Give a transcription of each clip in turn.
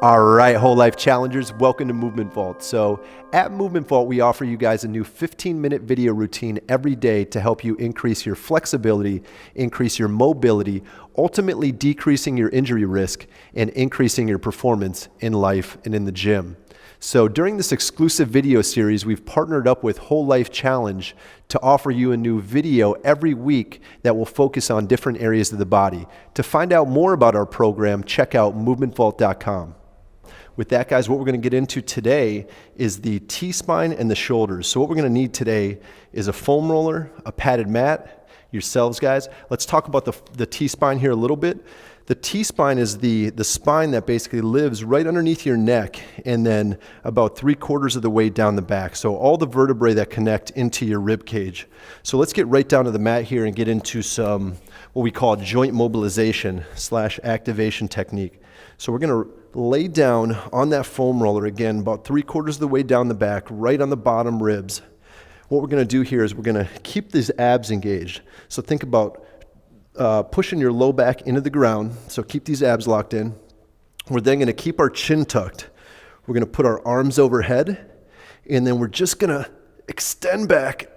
All right, whole life challengers, welcome to Movement Vault. So at Movement Vault, we offer you guys a new 15-minute video routine every day to help you increase your flexibility, increase your mobility, ultimately decreasing your injury risk and increasing your performance in life and in the gym. So during this exclusive video series, we've partnered up with Whole Life Challenge to offer you a new video every week that will focus on different areas of the body. To find out more about our program, check out movementvault.com. With that, guys, what we're going to get into today is the T-spine and the shoulders. So what we're going to need today is a foam roller, a padded mat, yourselves, guys. Let's talk about the T-spine here a little bit. The T-spine is the spine that basically lives right underneath your neck and then about 3/4 of the way down the back. So all the vertebrae that connect into your rib cage. So let's get right down to the mat here and get into some what we call joint mobilization / activation technique. So we're going to lay down on that foam roller again, about 3/4 of the way down the back, right on the bottom ribs. What we're going to do here is we're going to keep these abs engaged. So think about pushing your low back into the ground. So keep these abs locked in. We're then going to keep our chin tucked. We're going to put our arms overhead, and then we're just going to extend back,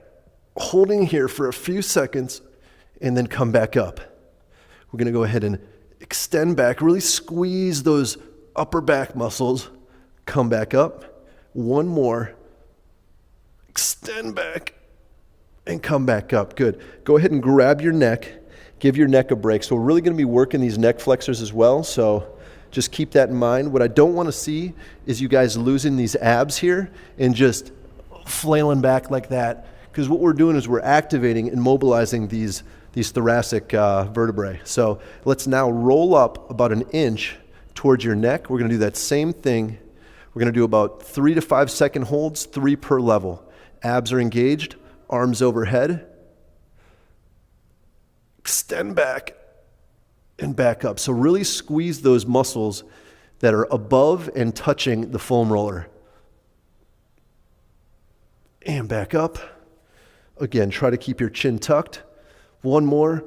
holding here for a few seconds, and then come back up. We're going to go ahead and extend back, really squeeze those upper back muscles, come back up. One more, extend back, and come back up. Good. Go ahead and grab your neck. Give your neck a break. So we're really going to be working these neck flexors as well. So just keep that in mind. What I don't want to see is you guys losing these abs here and just flailing back like that. Because what we're doing is we're activating and mobilizing these thoracic vertebrae. So let's now roll up about 1 inch towards your neck. We're going to do that same thing. We're going to do about 3 to 5 second holds, 3 per level. Abs are engaged, arms overhead. Extend back and back up. So really squeeze those muscles that are above and touching the foam roller. And back up. Again, try to keep your chin tucked. One more.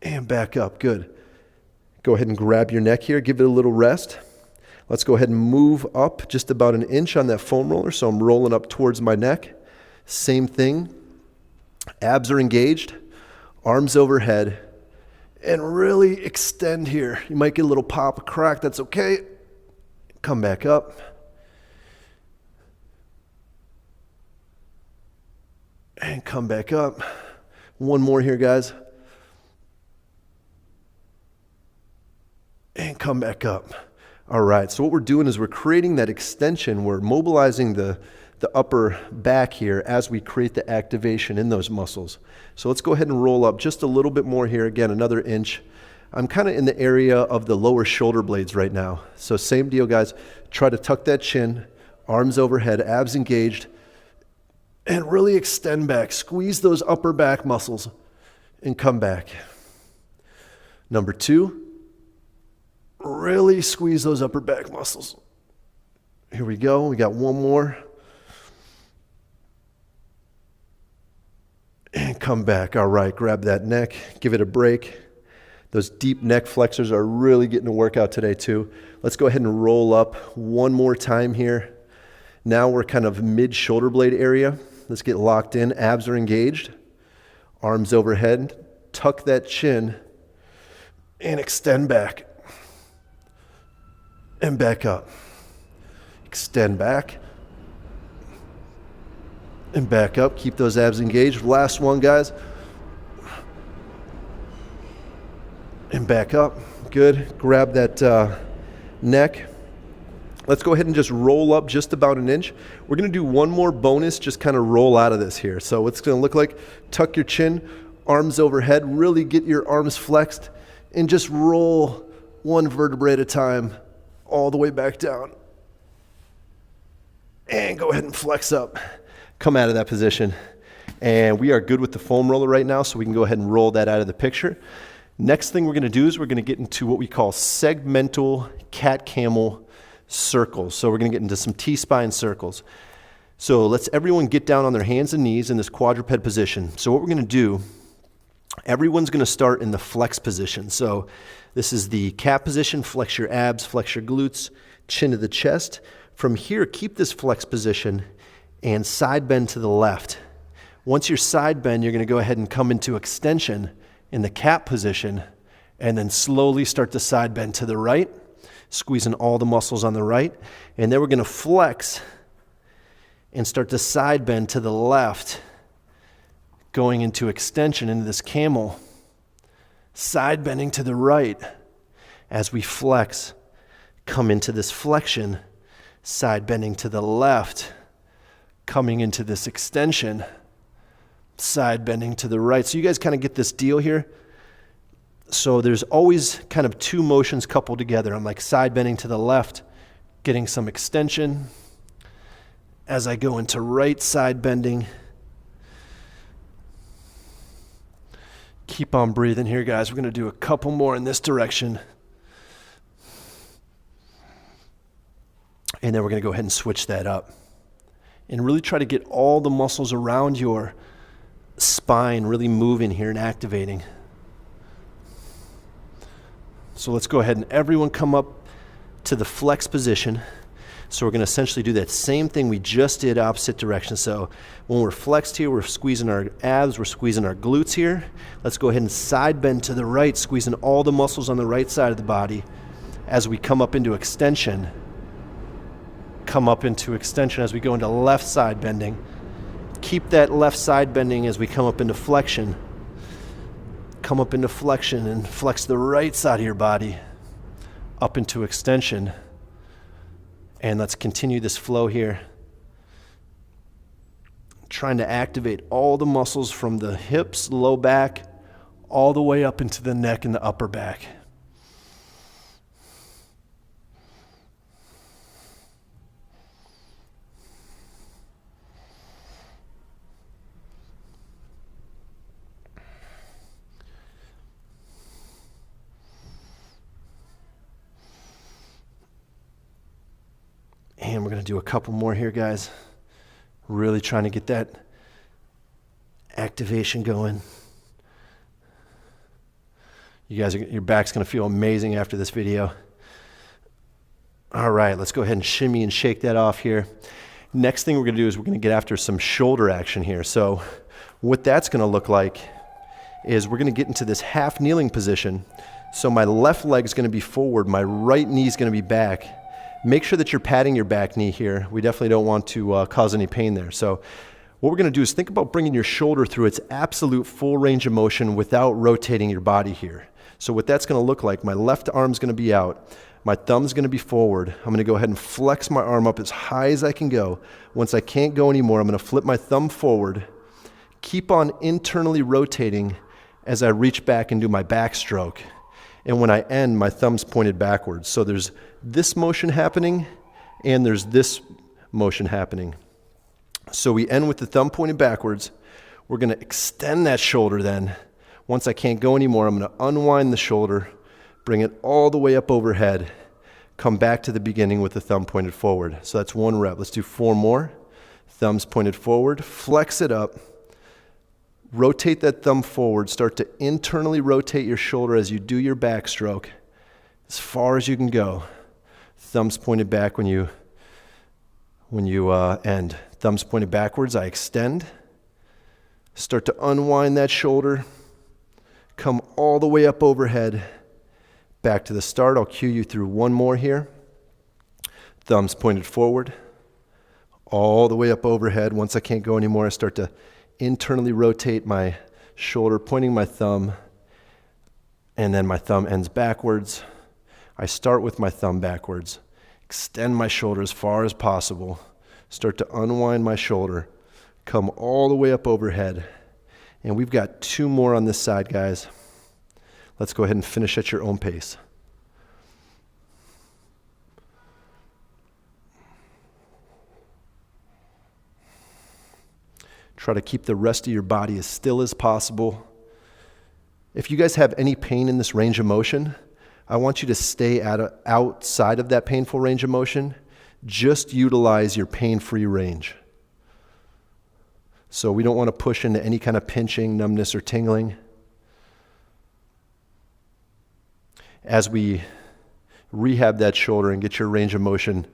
And back up. Good. Go ahead and grab your neck here. Give it a little rest. Let's go ahead and move up just about 1 inch on that foam roller. So I'm rolling up towards my neck. Same thing. Abs are engaged, arms overhead, and really extend here. You might get a little pop, a crack, that's okay. Come back up. And come back up. One more here, guys. And come back up. All right, so what we're doing is we're creating that extension. We're mobilizing the upper back here as we create the activation in those muscles. So let's go ahead and roll up just a little bit more here. Again, another inch. I'm kind of in the area of the lower shoulder blades right now. So same deal, guys. Try to tuck that chin, arms overhead, abs engaged, and really extend back. Squeeze those upper back muscles and come back. Number 2, really squeeze those upper back muscles. Here we go. We got one more. And come back. All right, grab that neck, give it a break. Those deep neck flexors are really getting to work out today too. Let's go ahead and roll up one more time here. Now we're kind of mid-shoulder blade area. Let's get locked in. Abs are engaged. Arms overhead. Tuck that chin and extend back. And back up. Extend back. And back up. Keep those abs engaged. Last one, guys. And back up. Good. Grab that neck. Let's go ahead and just roll up just about 1 inch. We're going to do one more bonus, just kind of roll out of this here. So what's going to look like, tuck your chin, arms overhead, really get your arms flexed, and just roll one vertebrae at a time all the way back down. And go ahead and flex up. Come out of that position. And we are good with the foam roller right now, so we can go ahead and roll that out of the picture. Next thing we're going to do is we're going to get into what we call segmental cat-camel circles. So we're going to get into some T-spine circles. So let's everyone get down on their hands and knees in this quadruped position. So what we're going to do Everyone's going to start in the flex position. So this is the cat position. Flex your abs, flex your glutes, chin to the chest. From here, keep this flex position and side bend to the left. Once you're side bend, you're going to go ahead and come into extension in the cat position, and then slowly start to side bend to the right, squeezing all the muscles on the right. And then we're going to flex and start to side bend to the left, going into extension into this camel, side bending to the right. As we flex, come into this flexion, side bending to the left, coming into this extension, side bending to the right. So you guys kind of get this deal here. So there's always kind of two motions coupled together. I'm like side bending to the left, getting some extension. As I go into right side bending. Keep on breathing here, guys. We're going to do a couple more in this direction. And then we're going to go ahead and switch that up. And really try to get all the muscles around your spine really moving here and activating. So let's go ahead and everyone come up to the flex position. So we're going to essentially do that same thing we just did opposite direction. So when we're flexed here, we're squeezing our abs, we're squeezing our glutes here. Let's go ahead and side bend to the right, squeezing all the muscles on the right side of the body. As we come up into extension, come up into extension as we go into left side bending. Keep that left side bending as we come up into flexion. Come up into flexion and flex the right side of your body up into extension. And let's continue this flow here. Trying to activate all the muscles from the hips, low back, all the way up into the neck and the upper back. And we're going to do a couple more here, guys. Really trying to get that activation going. You guys, your back's going to feel amazing after this video. All right, let's go ahead and shimmy and shake that off here. Next thing we're going to do is we're going to get after some shoulder action here. So what that's going to look like is we're going to get into this half kneeling position. So my left leg is going to be forward, my right knee is going to be back. Make sure that you're patting your back knee here. We definitely don't want to cause any pain there. So what we're going to do is think about bringing your shoulder through its absolute full range of motion without rotating your body here. So what that's going to look like, my left arm's going to be out. My thumb's going to be forward. I'm going to go ahead and flex my arm up as high as I can go. Once I can't go anymore, I'm going to flip my thumb forward. Keep on internally rotating as I reach back and do my backstroke. And when I end, my thumb's pointed backwards. So there's this motion happening, and there's this motion happening. So we end with the thumb pointed backwards. We're going to extend that shoulder then. Once I can't go anymore, I'm going to unwind the shoulder, bring it all the way up overhead, come back to the beginning with the thumb pointed forward. So that's one rep. Let's do 4 more. Thumbs pointed forward, flex it up. Rotate that thumb forward. Start to internally rotate your shoulder as you do your backstroke as far as you can go. Thumbs pointed back when you end. Thumbs pointed backwards, I extend. Start to unwind that shoulder. Come all the way up overhead. Back to the start. I'll cue you through one more here. Thumbs pointed forward. All the way up overhead. Once I can't go anymore, I start to internally rotate my shoulder, pointing my thumb, and then my thumb ends backwards. I start with my thumb backwards, extend my shoulder as far as possible, start to unwind my shoulder, come all the way up overhead, and we've got 2 more on this side, guys. Let's go ahead and finish at your own pace. Try to keep the rest of your body as still as possible. If you guys have any pain in this range of motion, I want you to stay outside of that painful range of motion. Just utilize your pain-free range. So we don't want to push into any kind of pinching, numbness, or tingling. as we rehab that shoulder and get your range of motion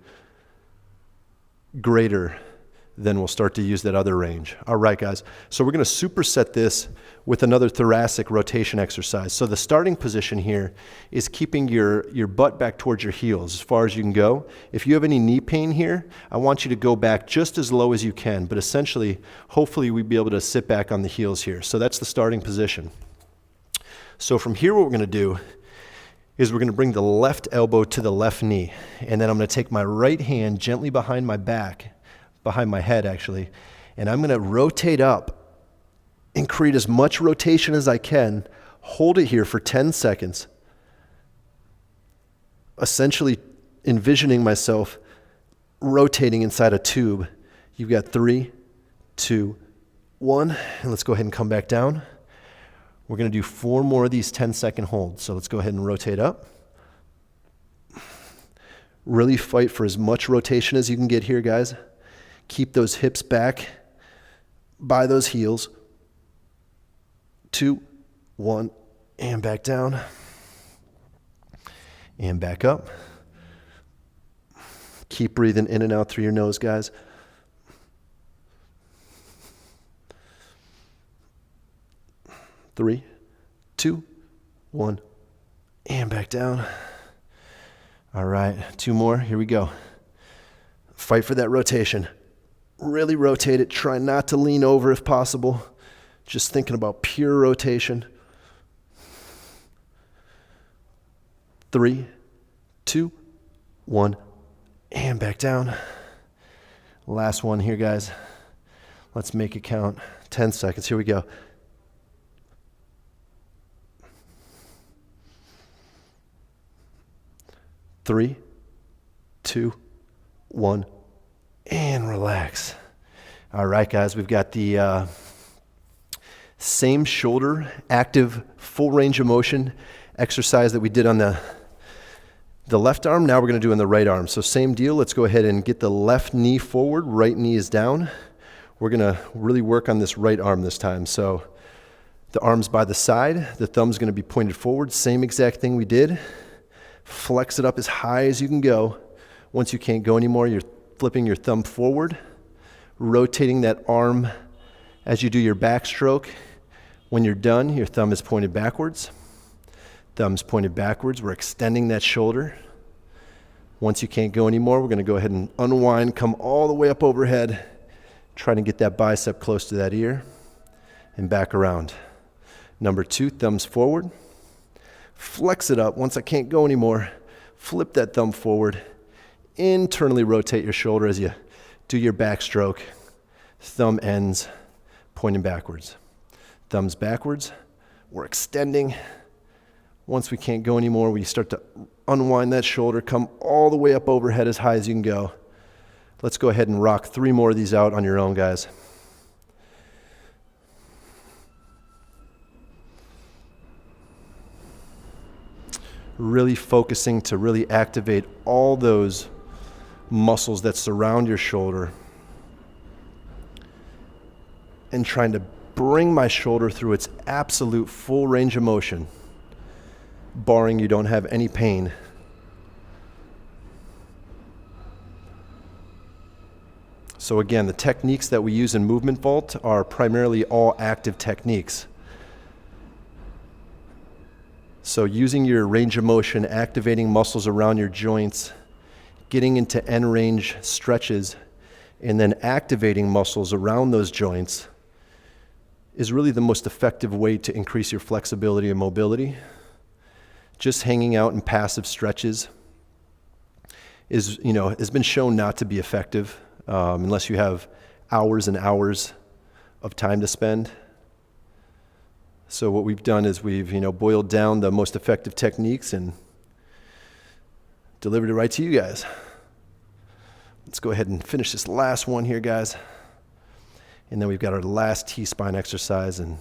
greater, then we'll start to use that other range. All right, guys. So we're going to superset this with another thoracic rotation exercise. So the starting position here is keeping your butt back towards your heels as far as you can go. If you have any knee pain here, I want you to go back just as low as you can, but essentially, hopefully we'd be able to sit back on the heels here. So that's the starting position. So from here, what we're going to do is we're going to bring the left elbow to the left knee, and then I'm going to take my right hand gently behind my back, behind my head actually, and I'm going to rotate up and create as much rotation as I can. Hold it here for 10 seconds, essentially envisioning myself rotating inside a tube. You've got 3, 2, 1, and let's go ahead and come back down. We're going to do 4 more of these 10-second holds. So let's go ahead and rotate up. Really fight for as much rotation as you can get here, guys. Keep those hips back by those heels. 2, 1, and back down. And back up. Keep breathing in and out through your nose, guys. Three, 2, 1, and back down. All right, 2 more. Here we go. Fight for that rotation. Really rotate it. Try not to lean over if possible. Just thinking about pure rotation. 3, 2, 1, and back down. Last one here, guys. Let's make it count. 10 seconds. Here we go. 3, 2, 1, and relax. All right, guys, we've got the same shoulder active full range of motion exercise that we did on the left arm. Now we're going to do on the right arm. So same deal. Let's go ahead and get the left knee forward. Right knee is down. We're going to really work on this right arm this time. So the arm's by the side. The thumb's going to be pointed forward. Same exact thing we did. Flex it up as high as you can go. Once you can't go anymore, you're flipping your thumb forward, rotating that arm as you do your backstroke. When you're done, your thumb is pointed backwards. Thumb's pointed backwards. We're extending that shoulder. Once you can't go anymore, we're going to go ahead and unwind, come all the way up overhead, trying to get that bicep close to that ear, and back around. Number 2, thumbs forward. Flex it up. Once I can't go anymore, flip that thumb forward. Internally rotate your shoulder as you do your backstroke. Thumb ends pointing backwards. Thumbs backwards. We're extending. Once we can't go anymore, we start to unwind that shoulder, come all the way up overhead as high as you can go. Let's go ahead and rock 3 more of these out on your own, guys. Really focusing to really activate all those muscles that surround your shoulder and trying to bring my shoulder through its absolute full range of motion, barring you don't have any pain. So again, the techniques that we use in movement vault are primarily all active techniques. So using your range of motion, activating muscles around your joints, getting into end range stretches, and then activating muscles around those joints is really the most effective way to increase your flexibility and mobility. Just hanging out in passive stretches has been shown not to be effective unless you have hours and hours of time to spend. So what we've done is we've, boiled down the most effective techniques and delivered it right to you guys. Let's go ahead and finish this last one here, guys. And then we've got our last T-spine exercise, and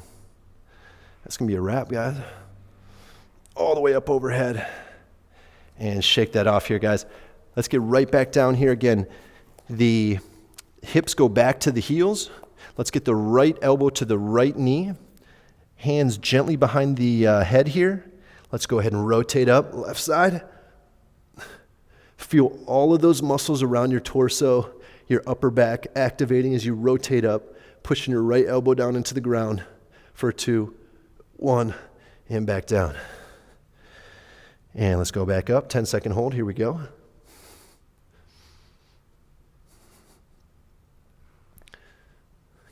that's going to be a wrap, guys. All the way up overhead. And shake that off here, guys. Let's get right back down here again. The hips go back to the heels. Let's get the right elbow to the right knee. Hands gently behind the head here. Let's go ahead and rotate up, left side. Feel all of those muscles around your torso, your upper back activating as you rotate up, pushing your right elbow down into the ground for 2, 1, and back down. And let's go back up, 10-second hold, here we go.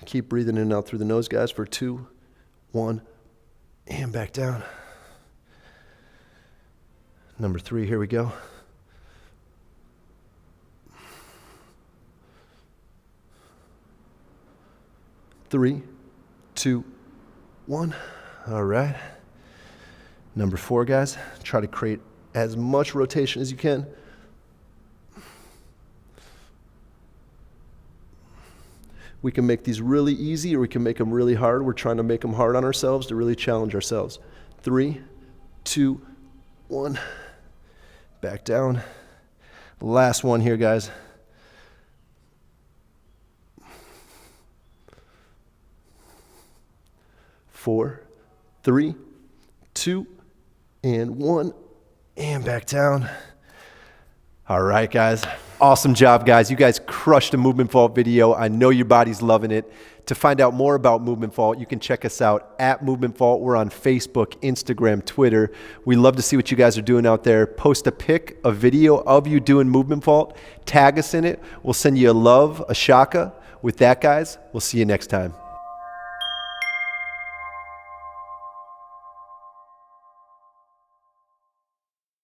Keep breathing in and out through the nose, guys, for 2, 1, and back down. Number 3, here we go. Three, 2, 1. All right. Number 4, guys. Try to create as much rotation as you can. We can make these really easy or we can make them really hard. We're trying to make them hard on ourselves to really challenge ourselves. 3, 2, 1. Back down. Last one here, guys. 4, 3, 2, and 1, and back down. All right, guys. Awesome job, guys. You guys crushed a movement vault video. I know your body's loving it. To find out more about Movement Vault, you can check us out at Movement Vault. We're on Facebook, Instagram, Twitter. We love to see what you guys are doing out there. Post a pic, a video of you doing Movement Vault. Tag us in it. We'll send you a love, a shaka. With that, guys, we'll see you next time.